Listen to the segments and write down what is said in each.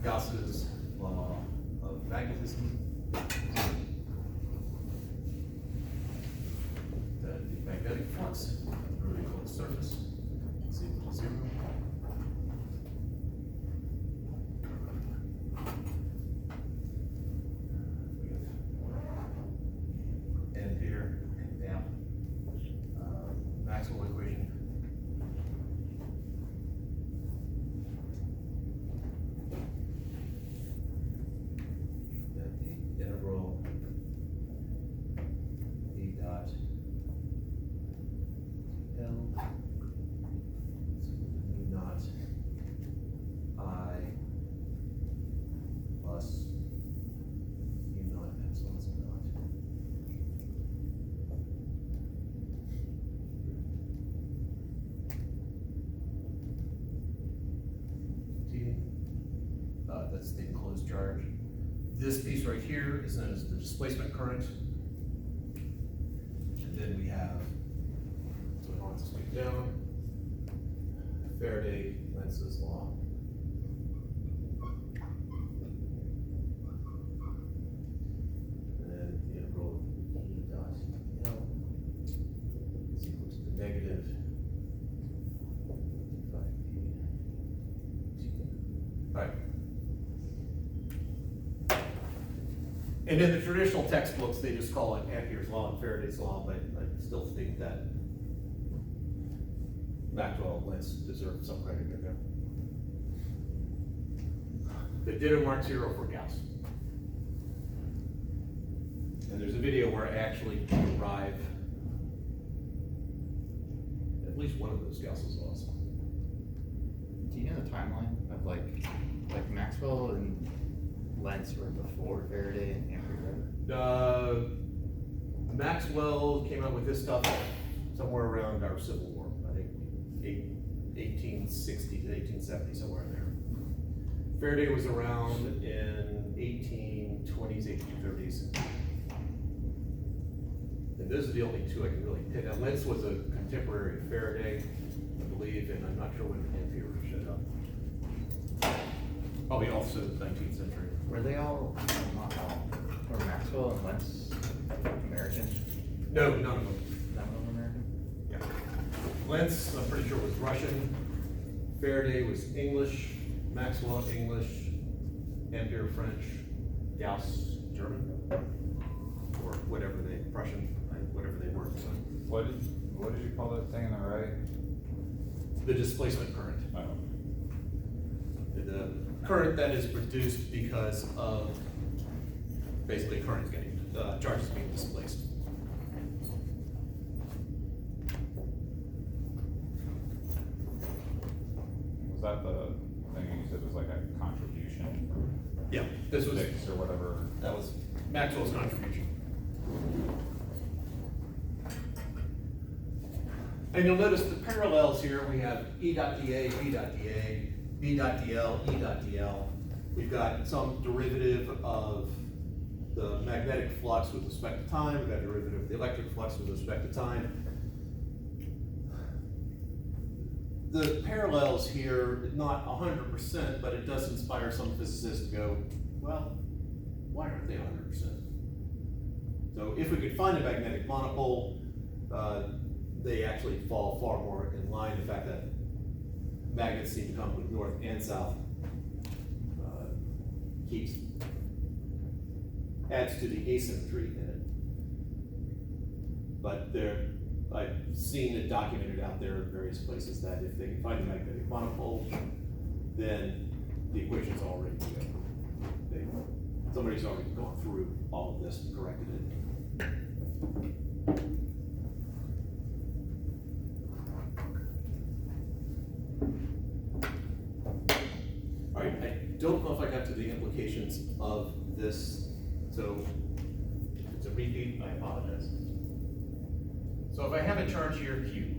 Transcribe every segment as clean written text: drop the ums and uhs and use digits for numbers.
Gauss's law of magnetism. That the magnetic flux through a closed surface is equal to 0. We have Ampere and amp. Maxwell equation. That the integral E dot L mu naught I plus mu naught epsilon naught. T. That's the enclosed charge. This piece right here is known as the displacement current. And then we have, so we want to speak down, Faraday-Lenz's law. And then the integral of E dot L is equal to the negative 5p T. All right. And in the traditional textbooks, they just call it Ampere's law and Faraday's law, but I still think that Maxwell and Lenz deserve some credit in there. The ditto mark 0 for Gauss. And there's a video where I actually derive at least one of those Gauss's laws. Do you know the timeline of like Maxwell and Lenz were before Faraday and Ampere? Maxwell came out with this stuff somewhere around our Civil War, I think 1860 to 1870, somewhere in there. Faraday was around in 1820s, 1830s. And those are the only two I can really pick. Now, Lenz was a contemporary of Faraday, I believe, and I'm not sure when Ampere showed up. Probably also the 19th century. Were they all, not all, were Maxwell and Lenz American? No, none of them. None of them American? Yeah. Lenz, I'm pretty sure, was Russian. Faraday was English. Maxwell, English. Ampere, French. Gauss, German. Or whatever they, Prussian, whatever they were. So. What did you call that thing on the right? The displacement current. Oh. The current that is produced because of basically current getting, charges being displaced. Was that the thing you said was like a contribution Yeah, this for was, six or whatever? that was Maxwell's contribution. And you'll notice the parallels here. We have E dot dA, B dot dA, B dot dL, E dot dL. We've got some derivative of the magnetic flux with respect to time. We've got a derivative of the electric flux with respect to time. The parallels here, not 100%, but it does inspire some physicists to go, well, why aren't they 100%? So if we could find a magnetic monopole, they actually fall far more in line. The fact that magnets seem to come with north and south adds to the asymmetry in it. But I've seen it documented out there in various places that if they can find a magnetic monopole, then the equation's already good. Somebody's already gone through all of this and corrected it. All right, I don't know if I got to the implications of this, so if it's a repeat, I apologize. So if I have a charge here, Q,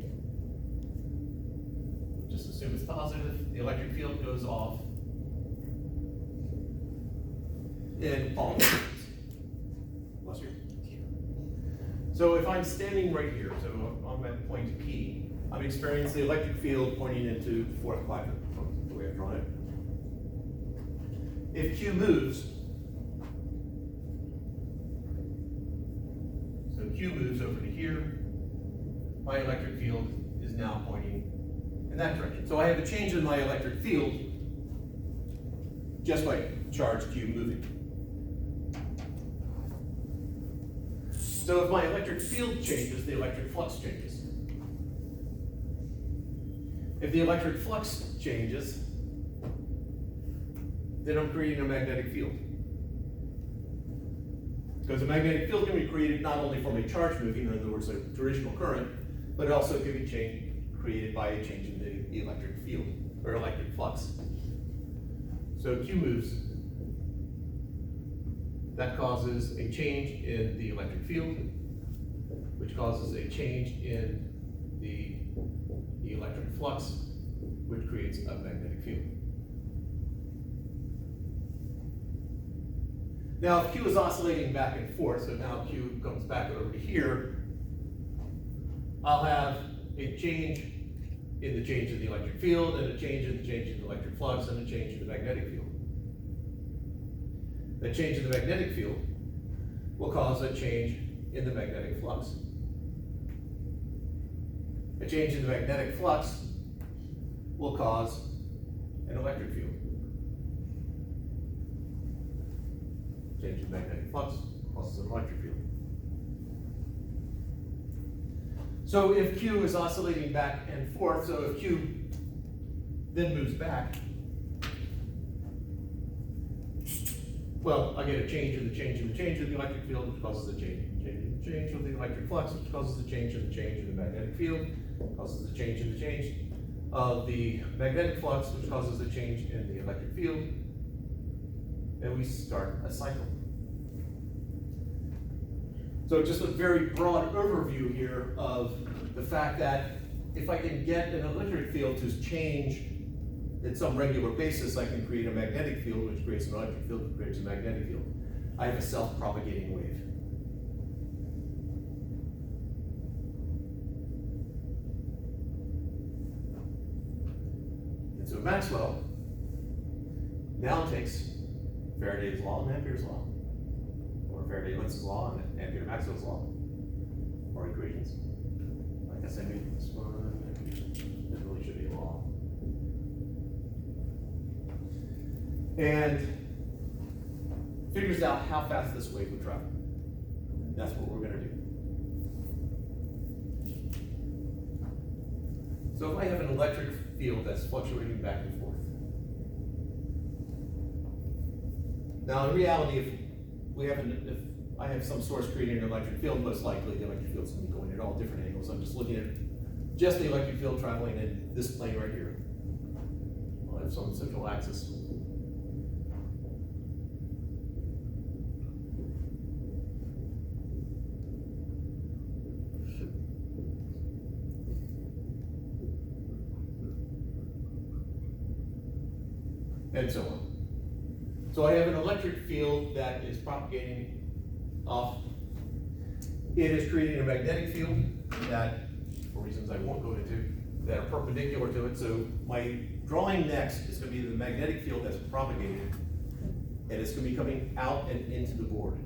just assume it's positive, the electric field goes off in all directions. Bless you. So if I'm standing right here, so I'm at point P, I'm experiencing the electric field pointing into the fourth quadrant, the way I've drawn it. if Q moves, so Q moves over to here, my electric field is now pointing in that direction. So I have a change in my electric field just by charge Q moving. So if my electric field changes, the electric flux changes. If the electric flux changes, then I'm creating a magnetic field. Because a magnetic field can be created not only from a charge moving, in other words, a traditional current, but it also can be created by a change in the electric field, or electric flux. So Q moves. That causes a change in the electric field, which causes a change in the electric flux, which creates a magnetic field. Now, if Q is oscillating back and forth, so now Q comes back over to here, I'll have a change in the change in the electric field, and a change in the change in the electric flux, and a change in the magnetic field. The change in the magnetic field will cause a change in the magnetic flux. A change in the magnetic flux will cause an electric field. Change in magnetic flux causes an electric field. So if Q is oscillating back and forth, so if Q then moves back, well, I get a change in the change in the change of the electric field, which causes a change in the change of the electric flux, which causes a change in the change in the magnetic field, causes a change in the change of the magnetic flux, which causes a change in the electric field, and we start a cycle. So just a very broad overview here of the fact that if I can get an electric field to change in some regular basis, I can create a magnetic field, which creates an electric field, which creates a magnetic field. I have a self-propagating wave. And so Maxwell now takes Faraday's law and Ampere's law, or Faraday-Lentz's law and Ampere-Maxwell's law, or equations. I guess I made this one. It really should be a law. And figures out how fast this wave would travel. That's what we're going to do. So if I have an electric field that's fluctuating back and forth. Now in reality, if I have some source creating an electric field, most likely the electric field's going to be going at all different angles. I'm just looking at just the electric field traveling in this plane right here. I'll have some central axis. And so on. So I have an electric field that is propagating off. It is creating a magnetic field that, for reasons I won't go into, that are perpendicular to it. So my drawing next is going to be the magnetic field that's propagating, and it's going to be coming out and into the board.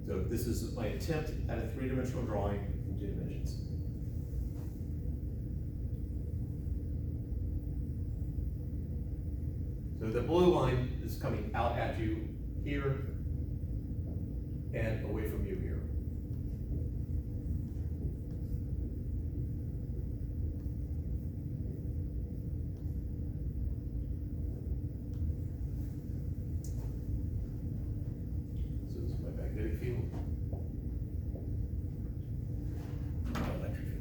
So this is my attempt at a three-dimensional drawing in 2 dimensions. So the blue line is coming out at you here and away from you here. So this is my magnetic field. My electric field.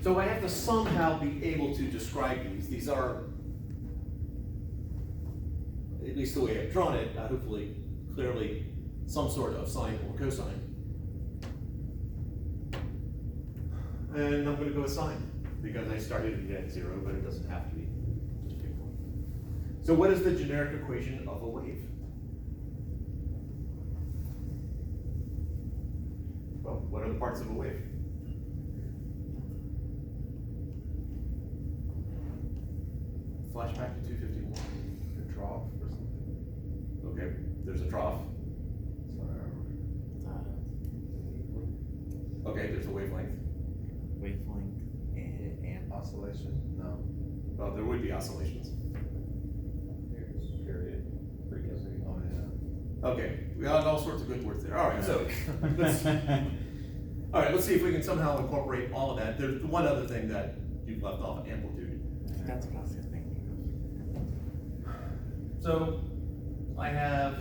So I have to somehow be able to describe these. These are, at least the way I've drawn it, hopefully clearly some sort of sine or cosine. And I'm going to go with sine because I started at 0, but it doesn't have to be. Just pick one. So what is the generic equation of a wave? Well, what are the parts of a wave? Flashback to 251. The trough or something. Okay, there's a trough. Okay, there's a wavelength. Wavelength and Oscillation? No. Well, there would be oscillations. Period. Frequency. Oh, yeah. Okay, we got all sorts of good words there. All right, so let's see if we can somehow incorporate all of that. There's one other thing that you've left off: amplitude. that's what I was thinking. So I have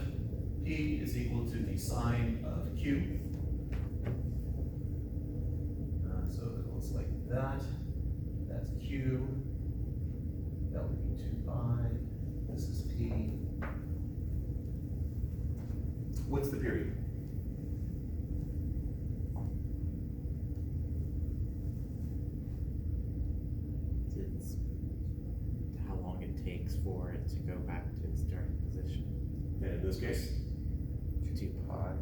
P is equal to the sine of Q. So it looks like that. That's Q. That would be 2 pi. This is P. What's the period? It's how long it takes for it to go back to its starting position. And in this case, 2 pi.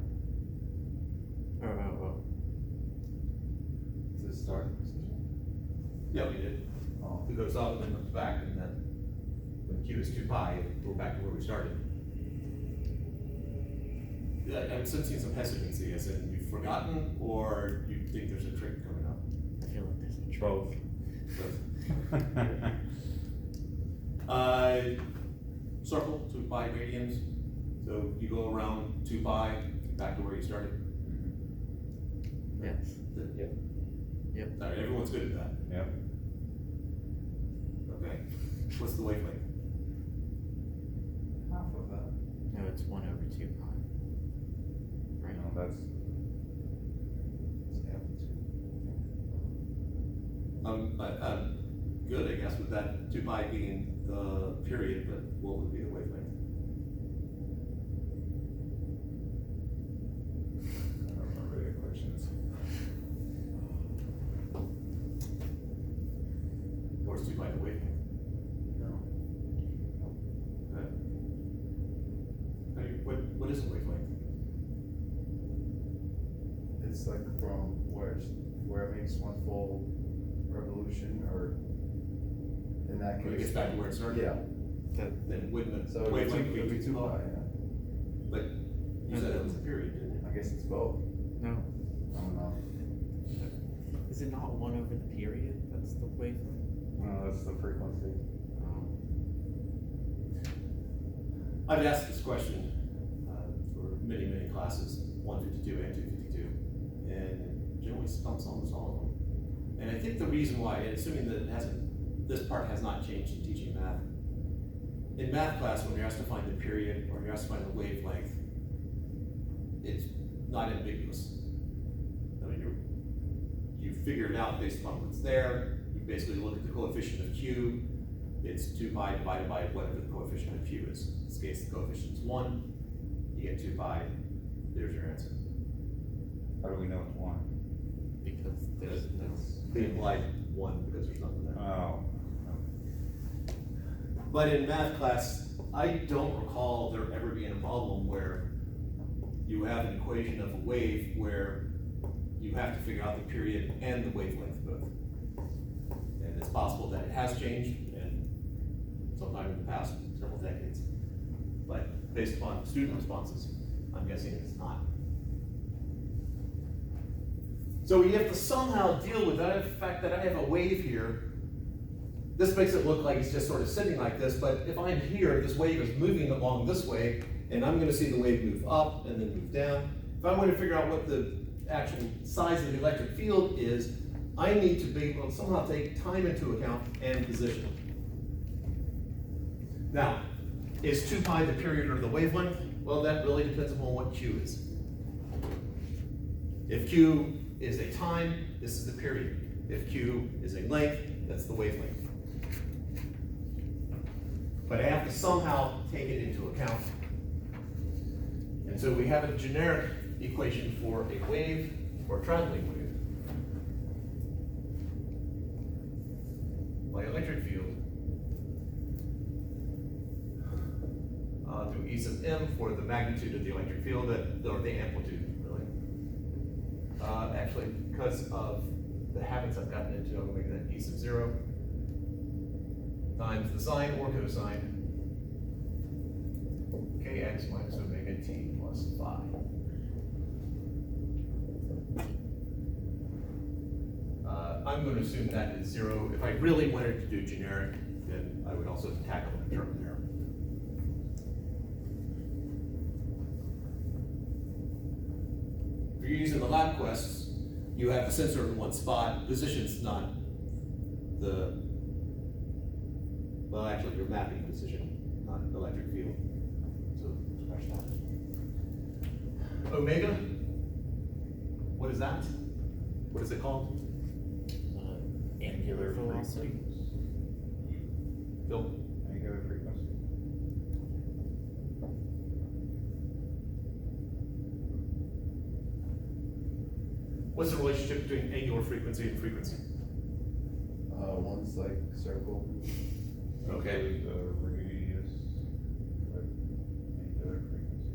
Oh. Is it starting position? yeah, we did. Oh. It goes up and then comes back, and then when Q is 2 pi, we're back to where we started. Yeah, I'm sensing some hesitancy, as in you've forgotten, or you think there's a trick coming up. I feel like there's a trick. Both. Circle 2 pi radians. So you go around 2 pi, back to where you started. Yes. Yep. All right, everyone's good at that. Yep. Okay. What's the wavelength? Half of that. No, it's 1 over 2 pi. Right. No, that's, It's amplitude. Good, I guess, with that 2 pi being the period, but what would be the wavelength? I don't remember the equations. Or is 2 pi the wavelength? No. What is a wavelength? It's like from where it makes one full revolution, or in that When it gets case. back to where it started? Yeah. Then wouldn't So the wavelength it'd be 2 pi, long? yeah. But you said it was a period, didn't you? I guess it's both. No. I don't know. Is it not 1 over the period? That's the wavelength. No, that's the frequency. I've asked this question for many, many classes, 152 and 252, and generally stumps almost all of them. And I think the reason why, and assuming that this part has not changed in teaching math, in math class, when you're asked to find the period or you're asked to find the wavelength, it's not ambiguous. I mean, you figure it out based upon what's there. You basically look at the coefficient of Q. It's 2 pi divided by whatever the coefficient of Q is. In this case, the coefficient is 1. You get 2 pi. There's your answer. How do we know it's one? Because there's no. They implied 1 because there's nothing there. Oh. But in math class, I don't recall there ever being a problem where you have an equation of a wave where you have to figure out the period and the wavelength both. And it's possible that it has changed, and sometime in the past several decades. But based upon student responses, I'm guessing it's not. So we have to somehow deal with that fact that I have a wave here. This makes it look like it's just sort of sitting like this, but if I'm here, this wave is moving along this way, and I'm gonna see the wave move up and then move down. If I want to figure out what the actual size of the electric field is, I need to be able to somehow take time into account and position. Now, is 2 pi the period or the wavelength? Well, that really depends upon what Q is. If Q is a time, this is the period. If Q is a length, that's the wavelength. But I have to somehow take it into account. And so we have a generic equation for a wave or a traveling wave. My electric field through E sub m for the magnitude of the electric field, or the amplitude, really. Actually, because of the habits I've gotten into, I'm going to make that E sub 0. times the sine or cosine kx minus omega t plus phi. I'm going to assume that is 0. If I really wanted to do generic, then I would also tackle a term there. If you're using the LabQuest, you have the sensor in one spot. Position's not the, well, actually, you're mapping position, not electric field. So scratch that. Omega, what is that? What is it called? Angular velocity. Bill? Angular frequency. What's the relationship between angular frequency and frequency? One's like circle. Okay. The radius with angular frequency.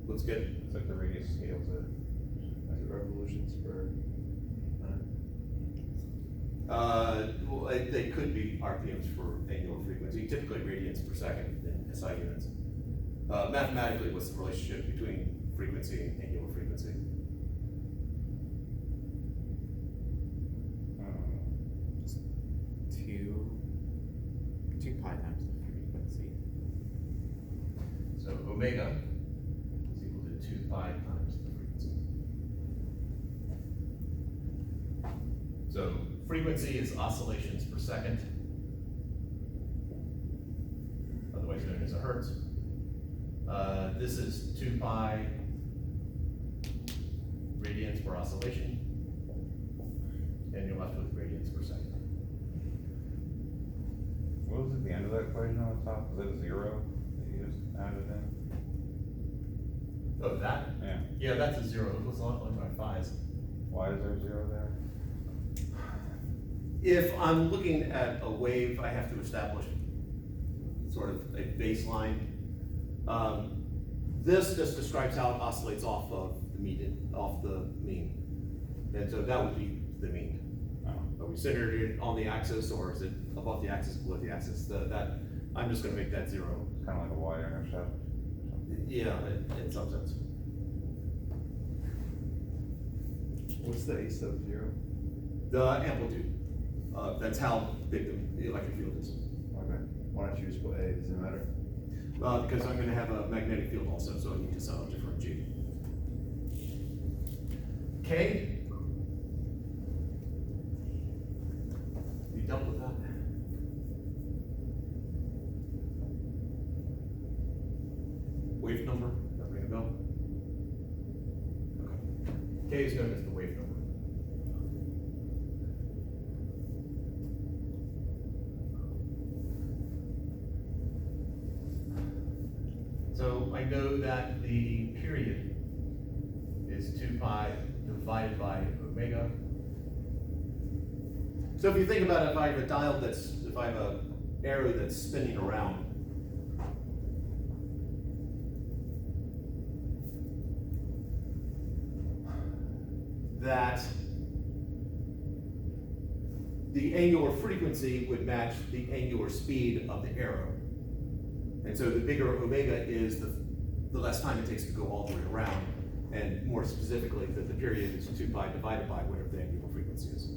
Looks good. It's like the radius scales it. Like revolutions per minute. Well, they could be RPMs for angular frequency, typically radians per second in SI units. Mathematically, what's the relationship between frequency and angular frequency? Two pi times the frequency. So omega is equal to 2 pi times the frequency. So frequency is oscillations per second, otherwise known as a hertz. This is 2 pi radians per oscillation, and you're left with radians per second. What was at the end of that equation on the top? Was it 0 that you just added in? Oh, that? Yeah. Yeah, that's a 0. It was on my phi's. Why is there 0 there? If I'm looking at a wave, I have to establish sort of a baseline. This just describes how it oscillates off of the mean, and so that would be the mean. Oh. Are we centered it on the axis, or is it above the axis, below the axis? That I'm just going to make that 0. It's kind of like a y-intercept. Yeah, in some sense. What's the A sub 0? The amplitude. That's how big the electric field is. Okay. Why don't you just put A? Does it matter? Because I'm going to have a magnetic field also, so I need to somehow differentiate. K. You dealt with that? Wave number, that ring a bell? Okay. K is known as the wave number. So I know that the period is 2 pi divided by omega. So if you think about it, if I have a dial if I have an arrow that's spinning around, that the angular frequency would match the angular speed of the arrow. And so the bigger omega is, the less time it takes to go all the way around. And more specifically, that the period is 2 pi divided by whatever the angular frequency is.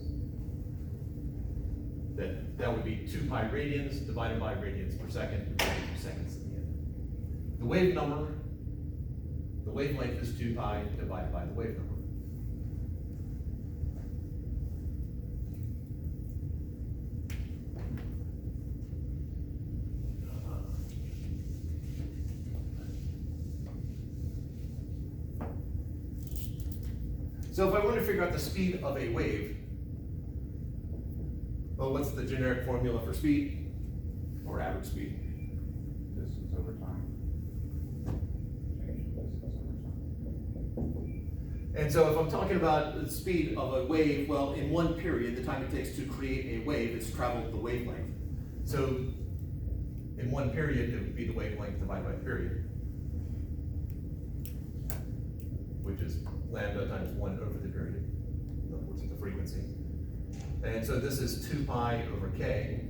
That would be 2 pi radians divided by radians per second, divided by seconds at the end. The wave number, the wavelength is 2 pi divided by the wave number. So if I want to figure out the speed of a wave, well, what's the generic formula for speed, or average speed? Distance over time. Change in distance over time. And so if I'm talking about the speed of a wave, well, in one period, the time it takes to create a wave is traveled the wavelength. So in one period, it would be the wavelength divided by the period, which is lambda times 1 over the period. In other words, the frequency. And so this is 2 pi over k.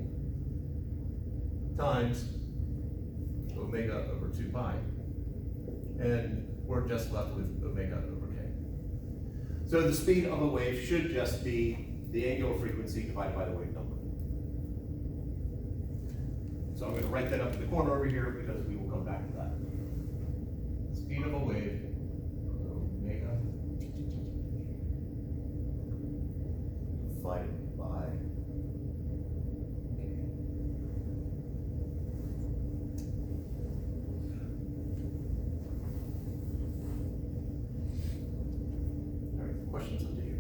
times omega over 2 pi. And we're just left with omega over k. So the speed of a wave should just be the angular frequency divided by the wave number. So I'm going to write that up in the corner over here because we will come back to that. Speed of a wave, omega divided by k. All right, questions up to you?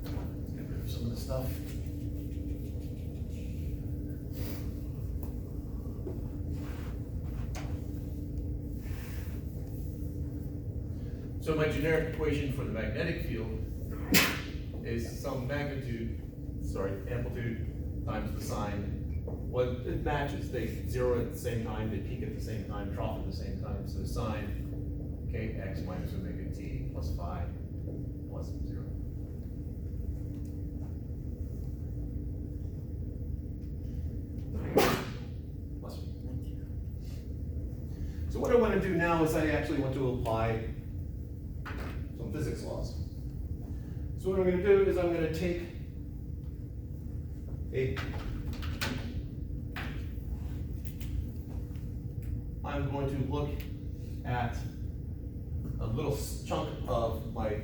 Let's get rid of some of the stuff. So my generic equation for the magnetic field is some amplitude times the sine. Well, it matches, they zero at the same time, they peak at the same time, trough at the same time, so sine kx minus omega t plus phi plus 0. Plus. So what I want to do now is I actually want to apply some physics laws. So what I'm going to do is I'm going to take I'm going to look at a little chunk of my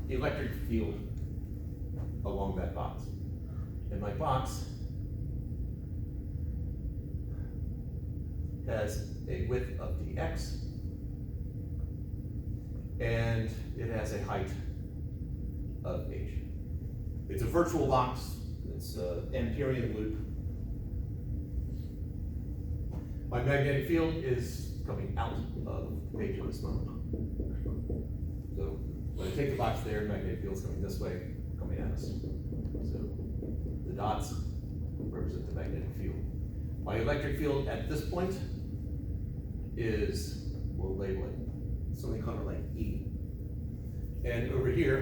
electric field along that box. And my box has a width of dx, and it has a height of h. It's a virtual box, it's an Amperian loop. My magnetic field is coming out of the page at this moment. So when I take the box there, magnetic field's coming this way, coming at us. So the dots represent the magnetic field. My electric field at this point is, we'll label it something kind of like E. And over here,